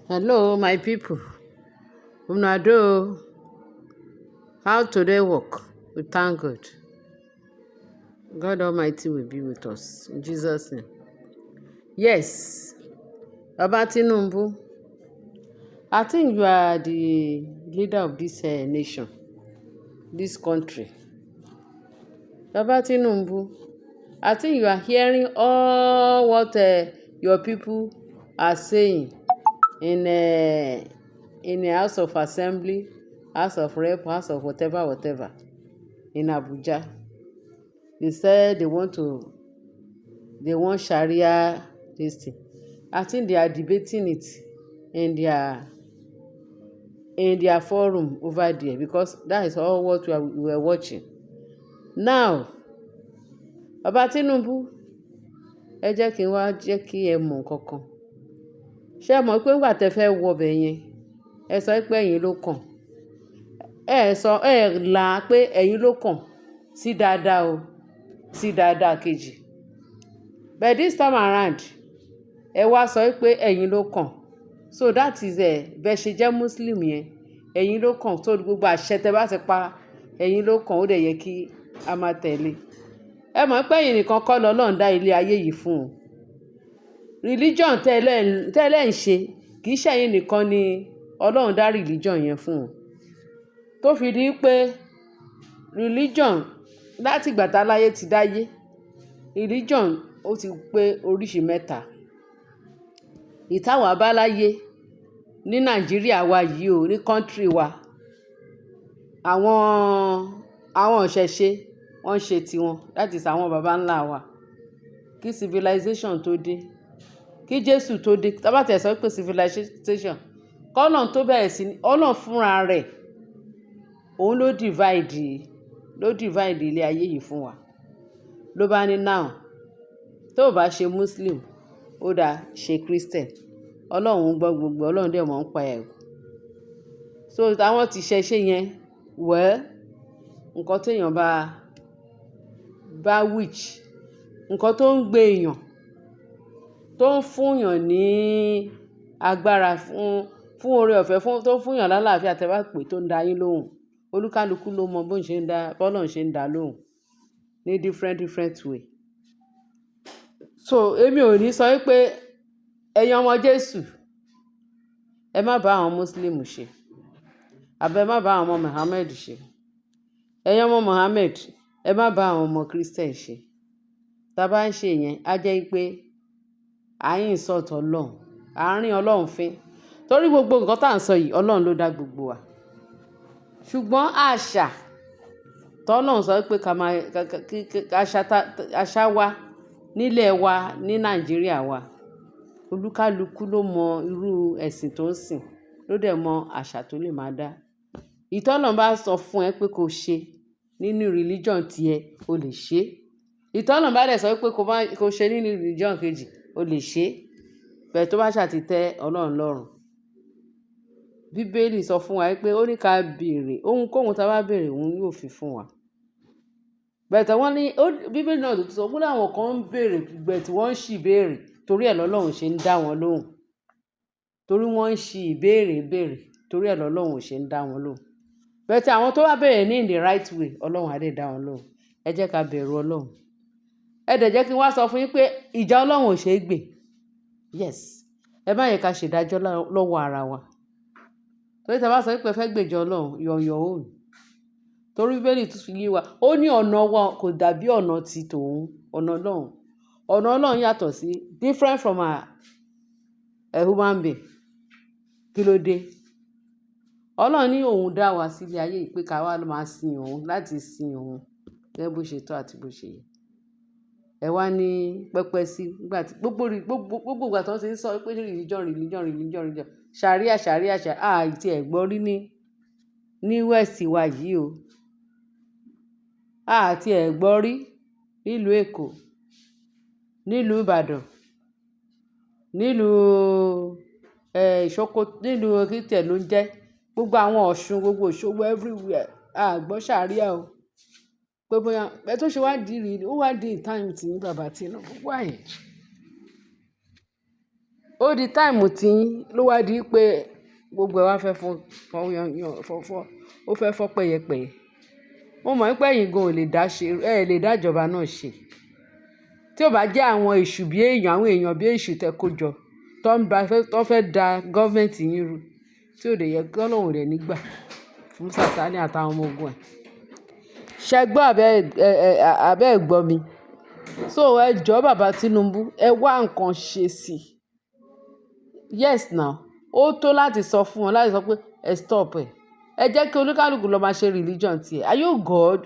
Hello, my people. Una do how today work? We thank God. God Almighty will be with us in Jesus' name. Yes, Baba Tinubu, I think you are the leader of this nation, this country. Baba Tinubu, I think you are hearing all what your people are saying in the House of Assembly, House of Rep, House of whatever, in Abuja. They said they want Sharia this thing. I think they are debating it in their forum over there because that is all what we were watching. Now, Baba Tinubu, ẹ jẹ́ kí n wá jẹ́ kí ẹ mọ̀ nǹkan kan. Ṣé ẹ mọ̀ pé nígbà tẹ́ fẹ́ wọ ọbẹ̀ yẹn, ẹ sọ pé ẹ̀yin ló kàn. Ẹ là pé ẹ̀yin ló kàn sí dáadáa o, sí dáadáa kejì. But this time around, ẹ wá sọ pé ẹ̀yin ló kàn. So that is bẹ́ẹ̀ ṣe jẹ́ Muslim yẹn, ẹ̀yin ló kàn. So gbogbo àṣẹ tẹ́ bá ti pa ẹ̀yin ló kàn, ó dẹ̀ yẹ kí a máa tẹ̀lé. Ẹ mọ̀ pé ẹ̀yin nìkan kọ́ lọ́lọ́run dá ilé ayé yìí fún un. Religion tẹ́lẹ̀ ń ṣe kì í ṣe ẹ̀yin nìkan ni Ọlọ́run dá religion yẹn fún un. Tó fi di pé religion láti ìgbà tá láyé ti dáyé, religion ó ti pé oríṣi mẹ́ta. Ìtawà bá láyé ní Nàìjíríà wa yìí o, ní country wa, àwọn ìṣẹ̀ṣe wọ́n ṣe tiwọn, that is àwọn baba ńlá wa. Kí civilization tó dé, kí Jésù tó dé, tá bá tẹ̀ sọ pé civilization, kọ́lọ́n tó bẹ̀rẹ̀ sí ní Ọlọ́run fúnra rẹ̀, òun ló divide ilé ayé yìí fún wa. Ló bá ní now, tó bá ṣe Muslim, ó dá ṣe Christian. Ọlọ́run gbọ́ gbogbo, Ọlọ́run dẹ̀ mọ̀ ń pa ẹ̀. So táwọn ti ṣẹ̀ṣe yẹn, nǹkan téèyàn bá witch, nǹkan tó ń gbé èèyàn, tó ń fúnyàn ní agbára fún oore ọ̀fẹ́, tó ń fúnyàn lálàáfíà tẹ́ bá pè tó ń dá yín lóhùn. Olúkálukú ló mọ bọ́lọ́run ṣe ń dá lóhùn ní different way. So èmi ò ní sọ pé ẹ̀yin ọmọ Jésù, ẹ má bá àwọn Muslim ṣe, àbẹ́ má bá àwọn ọmọ Muhammad ṣe. Ẹ̀yin ọmọ Muhammad, ẹ má bá àwọn ọmọ Christian ṣe. Tá bá ń ṣe yẹn, á jẹ́ pé à ń insult Ọlọ́run, à ń rín Ọlọ́run fín. Torí gbogbo nǹkan tá à ń sọ yìí, Ọlọ́run ló dá gbogbo wa. Ṣùgbọ́n àṣà tọ́lọ́run sọ pé àṣà wa nílẹ̀ wa ní Nàìjíríà wa, olúkálukú ló mọ irú ẹ̀sìn tó ń sìn, ló dẹ̀ mọ àṣà tó lè máa dá. Ìtọ́lọ́run bá sọ fún ẹ pé kò ṣe nínú religion tiẹ̀, o lè ṣe. Ìtọ́lọ́run bá dẹ̀ sọ pé kò ṣe nínú religion kejì, o lè ṣe. Bẹ́ẹ̀ tó bá ṣàtìtẹ́ Ọlọ́run lọ́rùn. Bíbélì sọ fún wa pé ó ní ká béèrè, ohunkóhun tá bá béèrè òun yóò fi fún wa. Bẹ́ẹ̀ wọ́n ní Bíbélì náà tó sọ pé àwọn kan ń béèrè gbẹ̀ tí wọ́n ń ṣì béèrè, torí ẹ̀ lọ́lọ́run ṣe ń dá wọn lóhùn. Torí wọ́n ń ṣì béèrè, torí ẹ̀ lọ́lọ́run ṣe ń dá wọn lóhùn. Bẹ́ẹ̀ àwọn tó bá béèrè ní in the right way, Ọlọ́run á dẹ̀ dá wọn lóhùn. Ẹ jẹ́ ká bẹ̀rù Ọlọ́run. Ẹ dẹ̀ jẹ́ kí n wá sọ fún yín pé ìjà Ọlọ́run ò ṣe é gbè. Yes, ẹ má yẹ ká ṣèdájọ́ lọ́wọ́ ara wa. Torí tá bá sọ pé ẹ fẹ́ gbèjà Ọlọ́run, you're on your own. Torí Bíbélì tún fi yé wa, ó ní ọ̀nà wa kò dàbí ọ̀nà ti tòun, ọ̀nà Ọlọ́run. Ọ̀nà Ọlọ́run yàtọ̀ sí different from a human being. Kí ló dé? Ọlọ́run ní òun dá wa sílé ayé yìí pé ká wá máa sin òun, láti sin òun gẹ́gẹ́ bó ṣe tọ́ àti bó ṣe yẹ. Ẹ wá ní pẹ́pẹ́ sí nígbà tí gbogbo ìgbà tó ń ṣe ń sọ pé religion, Sharia, àti ẹ̀gbọ́n rí ní West wa yìí o. Àti ẹ̀gbọ́n rí nílùú Èkó, nílùú Ìbàdàn, nílùú Ìṣókótó, nílùú Èkìtì ló ń jẹ́. Gbogbo àwọn Ọ̀ṣun, gbogbo Òṣogbo everywhere, àgbọ́ Sharia o. Pé bóyá ẹ tó ṣe wá di time tí ní Baba Tinubu wáyé. ó di táìmù tí ló wá di pé gbogbo ẹ̀ wá fẹ́ ó fẹ́ fọ́ pẹ̀yẹpẹ̀yẹ. Mo mọ̀ pé ẹ̀yin gan ò lè dá ṣe lè dá ìjọba náà ṣe tí ò bá jẹ́ àwọn èṣù bí èèyàn àwọn èèyàn bí èṣù tẹ́ kó jọ tó fẹ́ da gọ́ọ̀mẹ̀ntì yín rú tí ò lè yẹ kí Ọlọ́run rẹ̀ nígbà fún Sátánì àtàwọn ọmọ ogun ẹ̀. Ṣẹgbọ́ abẹ́ ẹ̀ gbọ́ mi. So ẹ jọ̀ọ́ bàbá Tinubu ẹ wá nǹkan ṣe sí i. Yes now ó tó láti sọ fún wọn láti sọ pé ẹ stop ẹ. Ẹ jẹ́ kí olúkálùkù lọ máa ṣe religion tiẹ̀. Are you God?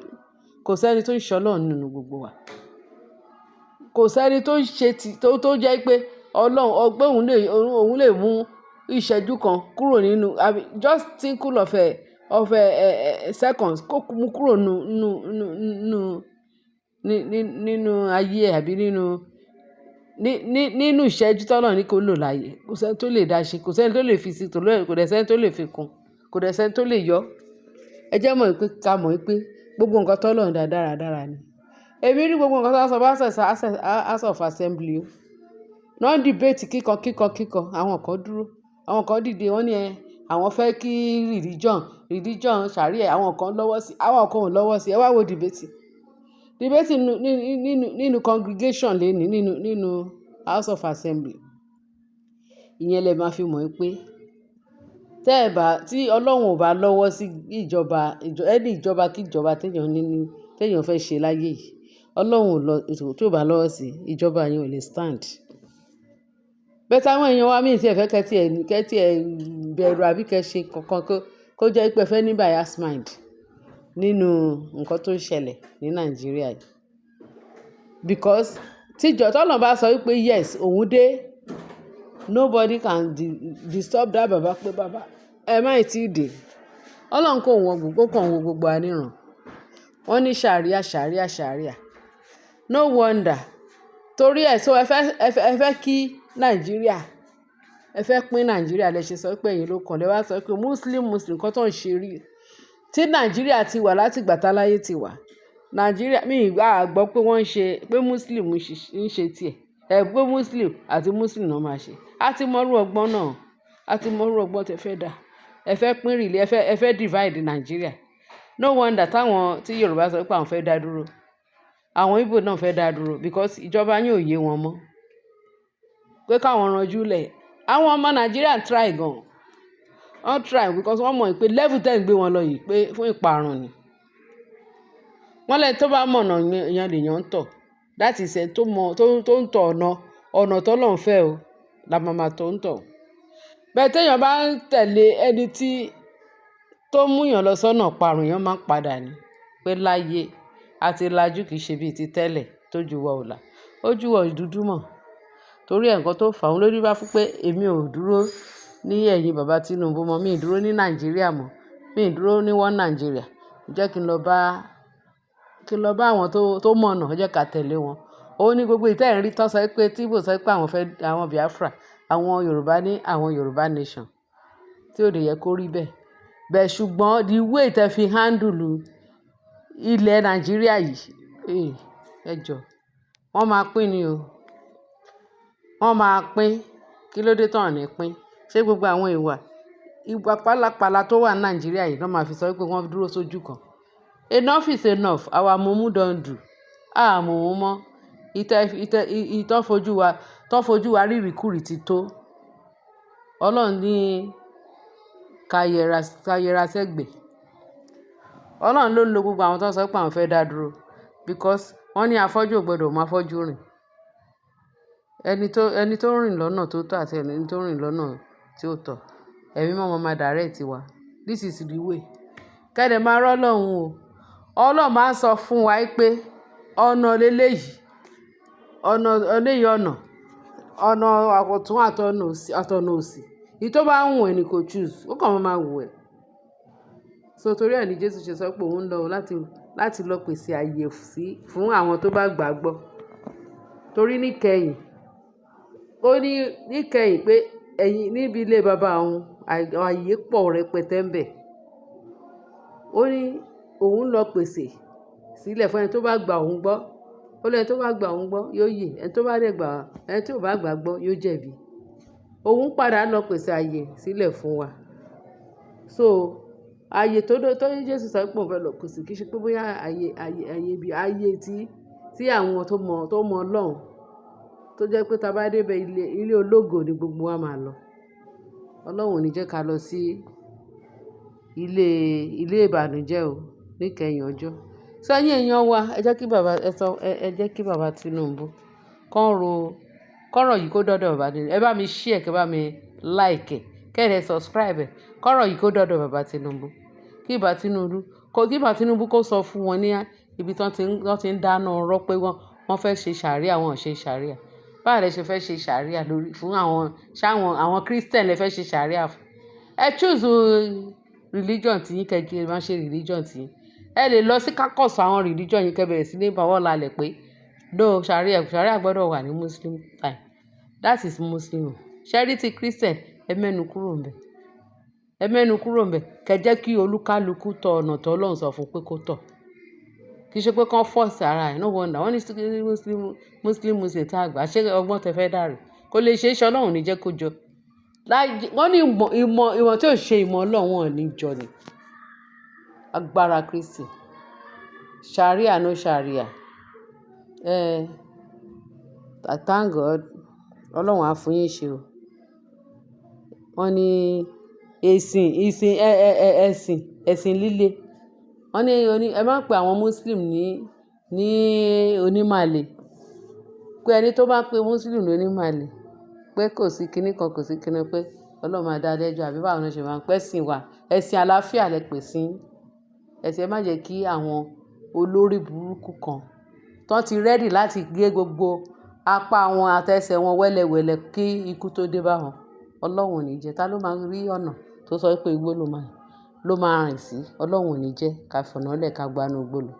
Kò sẹ́ni tó ń ṣe Ọlọ́run nínú gbogbo wa. Kò sẹ́ni tó ń ṣe tó jẹ́ pé Ọlọ́run ọgbẹ́ òun lè mú ìṣẹ́jú kan kúrò nínú just tinkle of seconds kó mú kúrò nínú ayé ẹ̀ àbí nínú ìṣẹ́jú tọ́lọ́run ní kó lò láyé. Kò sẹ́ni tó lè dá ṣe, kò sẹ́ni tó lè fi sí tòló ẹ̀, kò dẹ̀ sẹ́ni tó lè fi kún, kò dẹ̀ sẹ́ni tó lè yọ. Ẹ jẹ́ mọ̀ pé ká mọ̀ pé gbogbo nǹkan tọ́lọ́run dá dáradára ni. Èmi rí gbogbo nǹkan tó sọ bá House of Assembly o. Non debate kíkan àwọn kan dúró, àwọn kan dìde wọ́n ní àwọn fẹ́ kí religion ṣàríà àwọn kan lọ́wọ́ sí, àwọn kan ò lọ́wọ́ sí. Ẹ wá wo debate nínú congregation lẹ́ni nínú House of Assembly. Ìyẹn lẹ máa fi mọ̀ pé tí Ọlọ́run ò bá lọ́wọ́ sí ìjọba kí ìjọba téèyàn fẹ́ ṣe láyé yìí, Ọlọ́run tí ò bá lọ́wọ́ sí ìjọba yẹn ò lè stand. Bẹ́ẹ̀ àwọn èèyàn wa míì tí ẹ fẹ́ kẹ́tì ẹ̀ bẹ̀rù àbí kẹ́ ṣe kankan kó jẹ́ pé ẹ fẹ́ ní bias mind nínú nǹkan tó ń ṣẹlẹ̀ ní Nàìjíríà yìí. Because tọ́lọ́run bá sọ wípé yes òun dé, nobody can disturb that baba pé baba ẹ má tí ì dé. Ọlọ́run kò kàn wo gbogbo aníran. Wọ́n ní ṣàríà. No wonder torí ẹ̀ so ẹ fẹ́ kí Nàìjíríà ẹ fẹ́ pín Nàìjíríà lẹ ṣe sọ pé ẹ̀yin ló kàn lẹ wá sọ pé Muslim kan tó ń ṣe rí tí Nàìjíríà ti wà láti ìgbà táláyé ti wà. Nàìjíríà mi ìgbà gbọ́ pé wọ́n ń ṣe pé Muslim ń ṣe tiẹ̀ pé Muslim àti Muslim náà máa ṣe. A ti mọrú ọgbọ́n náà, a ti mọrú ọgbọ́n tẹ fẹ́ dà. Ẹ fẹ́ pín rìlẹ̀ ẹ fẹ́ divide Nàìjíríà. No wonder tí Yorùbá sọ pé àwọn fẹ́ dá dúró, àwọn Igbo náà fẹ́ dá dúró because ìjọba yín ò yé wọn mọ́ pé káwọn ranjú lẹ̀. Àwọn ọmọ Nàìjíríà try gan. Wọ́n try because wọ́n mọ̀ pé level ten gbé wọn lọ yìí pé fún ìparun ni. Wọ́n lẹ́ni tó bá mọ̀nà yan lèèyàn ń tọ̀. That is tó ń tọ̀ ọ̀nà tọ́lọ́run fẹ́ o la máa tó ń tọ̀. Bẹ́ẹ̀ téèyàn bá ń tẹ̀lé ẹni tó múyàn lọ sọ́nà parun èèyàn máa ń padà ní pé láyé àti lajú kìí ṣe bíi ti tẹ́lẹ̀ tó ju wa ò là. Ó ju wa dúdú mọ̀. Torí nǹkan tó fà wọ́n lórí bá fún pé èmi ò dúró ní ẹ̀yìn bàbá Tinubu mọ́, mi ì dúró ní Nàìjíríà mọ́, mi ì dúró ní one Nàìjíríà. Jẹ́ kí n lọ bá àwọn tó mọ̀nà, jẹ́ ká tẹ̀lé wọn. Ó ní gbogbo ìtẹ́ẹ̀rí tán sọ pé tí Igbo sọ pé àwọn Biafra, àwọn Yorùbá ní àwọn Yorùbá nation tí ò lè yẹ kó rí bẹ́ẹ̀. Bẹ́ẹ̀ ṣùgbọ́n the way tẹ́ fi handle ilẹ̀ Nàìjíríà yìí, ẹ jọ̀ọ́ wọ́n máa pín ni o. Wọ́n máa pín. Kí ló dé tán ní pín? Ṣé gbogbo àwọn ìwà pálapàla tó wà ní Nàìjíríà yìí náà máa fi sọ pé wọ́n dúró sójú kan? Enough is enough. Our mumu don do. Mumu mọ́. Tọ́ fojú wa rírìkúrì ti tó. Ọlọ́run ní ká yẹra sẹ́gbẹ̀ẹ́. Ọlọ́run ló ń lo gbogbo àwọn tó sọ pé àwọn fẹ́ dá dúró because wọ́n ní afọ́jú ò gbọdọ̀ mú afọ́jú rìn. Ẹni tó rìn lọ́nà tó tọ́ àti ẹni tó rìn lọ́nà tí ó tọ́. Ẹ̀mí mọ́ máa direct wa. This is the way. Kẹ́dẹ̀ máa rọ́ Ọlọ́run o. Ọlọ́run máa ń sọ fún wa pé ọ̀nà lélẹ́yìí. Ọ̀nà àkọ́tún àtọ̀nà òsì. Èyí tó bá wù ẹ́ ni kò choose. Ó kàn máa wù ẹ́. So torí ẹ̀ ni Jésù ṣe sọ pé òun ń lọ láti lọ pèsè àyè fún àwọn tó bá gbàgbọ́. Torí níkẹyìn pé ẹ̀yin níbi ilé bàbá òun àyè pọ̀ rẹpẹtẹ ń bẹ. Ó ní òun lọ pèsè sílẹ̀ fún ẹni tó bá gba òun gbọ́. Ó lẹ́ni tó bá gba òun gbọ́ yóò yè, ẹni tó bá gbà gbọ́ yóò jẹ̀bi. òun padà lọ pèsè àyè sílẹ̀ fún wa. So àyè tó ní Jésù sọ pé òun fẹ́ lọ pèsè kì í ṣe pé bóyá àyè tí àwọn tó mọ Ọlọ́run tó jẹ́ pé tá a bá débẹ̀ ilé ológo ni gbogbo wa máa lọ. Ọlọ́run ò ní jẹ́ ká lọ sí ilé ìbànújẹ́ o níkẹyìn ọjọ́. So ẹ̀yin èèyàn wa, ẹ jẹ́ kí bàbá Tinubu kọ́rọ̀ yìí kó dọ́dọ̀ bàbá Tinubu. Ẹ bá mi share, kẹ́ bá mi like, kẹ́ subscribe. Kọ́rọ̀ yìí kó dọ́dọ̀ bàbá Tinubu. Kí bàbá Tinubu kó sọ fún wọn ní ibi tí wọ́n ti ń dáná ọ̀rọ̀ pé wọ́n fẹ́ ṣe ṣàríà, wọn ò ṣe ṣàríà. Báwo lẹ ṣe fẹ́ ṣe ṣàríà fún àwọn Christian lẹ fẹ́ ṣe ṣàríà fún? Ẹ choose religion tí yín kẹ́ máa ṣe religion tí yín. Ẹ lè lọ sí kákọ̀sọ̀ àwọn religion yín kẹ́ bẹ̀rẹ̀ sí ní bawọ́ lálẹ́ pé no ṣàríà gbọ́dọ̀ wà ní Muslim time. That is Muslim. Charity Christian ẹ mẹ́nu kúrò ńbẹ̀. Kẹ́ jẹ́ kí olúkálùkù tọ ọ̀nà tó Ọlọ́run sọ fún pé kó tọ̀. Kì í ṣe pé kán force ara ẹ̀. No wonder wọ́n ní Muslim tá àgbà ṣé ọgbọ́n tẹ fẹ́ dàrú. Kò lè ṣe é ṣe Ọlọ́run ní jẹ́ kó jọ. Wọ́n ní ìmọ̀ tí ò ṣe ìmọ̀ Ọlọ́run wọn ní jọ ni. Agbára Kristi. Sharia no Sharia. Thank God. Ọlọ́run á fún yín ṣe o. Wọ́n ní ẹ̀sìn líle. Wọ́n ní ẹ má pe àwọn Muslim ní onímàlè. Pé ẹni tó bá pe Muslim ní onímàlè pé kò sí kinní kan pé Ọlọ́run máa dá lẹ́jọ́ àbí báwo ni wọ́n ṣe máa ń pẹ́ sìn wa. Ẹ̀sìn àlàáfíà lẹ pè sí. Ẹ má jẹ́ kí àwọn olórí burúkú kan tó ti ready láti gé gbogbo apá wọn àtẹsẹ̀ wọn wẹ́lẹ́wẹ́lẹ́ kí ikú tó dé bá wọn. Ọlọ́run ò ní jẹ́. Ta ló máa rí ọ̀nà tó sọ pé igbó ló máa rìn sí? Ọlọ́run ò ní jẹ́ ká fọ̀nà lẹ̀ ká gbanú igbó lọ.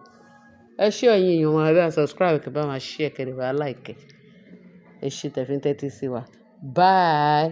Ẹ ṣé ẹ̀yin èèyàn wa, ẹ bá subscribe, kẹ́ bá máa share, kẹ́ bá like. Ẹ ṣé tẹ́ fi ń tẹ́tí sí wa. Bye.